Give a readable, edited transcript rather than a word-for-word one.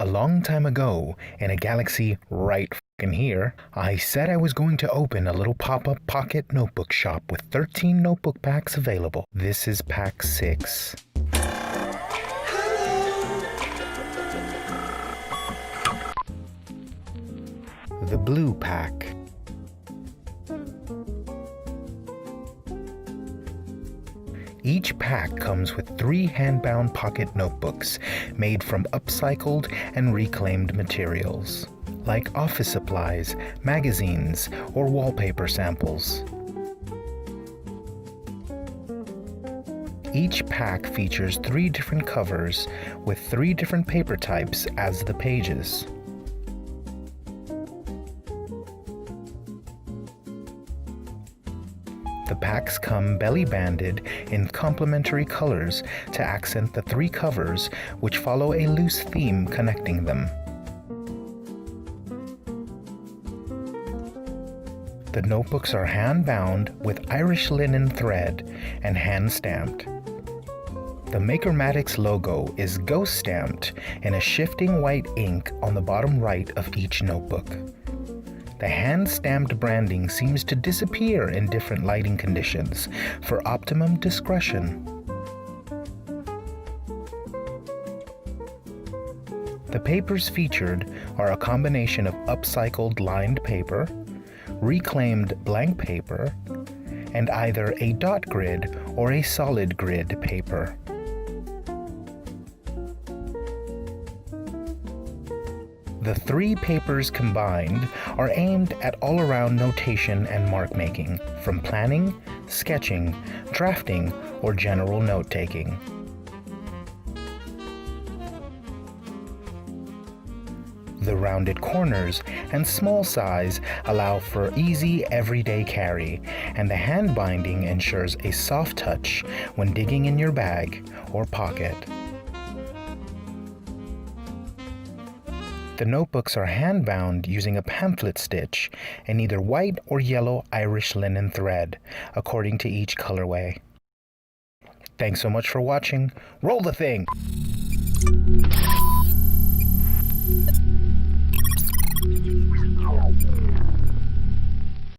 A long time ago, in a galaxy right f***ing here, I said I was going to open a little pop-up pocket notebook shop with 13 notebook packs available. This is pack 6. The blue pack. Each pack comes with 3 hand-bound pocket notebooks made from upcycled and reclaimed materials, like office supplies, magazines, or wallpaper samples. Each pack features 3 different covers with 3 different paper types as the pages. The packs come belly-banded in complementary colors to accent the 3 covers, which follow a loose theme connecting them. The notebooks are hand-bound with Irish linen thread and hand-stamped. The Maker Maddox logo is ghost-stamped in a shifting white ink on the bottom right of each notebook. The hand-stamped branding seems to disappear in different lighting conditions for optimum discretion. The papers featured are a combination of upcycled lined paper, reclaimed blank paper, and either a dot grid or a solid grid paper. The 3 papers combined are aimed at all-around notation and mark-making, from planning, sketching, drafting, or general note-taking. The rounded corners and small size allow for easy everyday carry, and the hand binding ensures a soft touch when digging in your bag or pocket. The notebooks are hand-bound using a pamphlet stitch in either white or yellow Irish linen thread, according to each colorway. Thanks so much for watching. Roll the thing!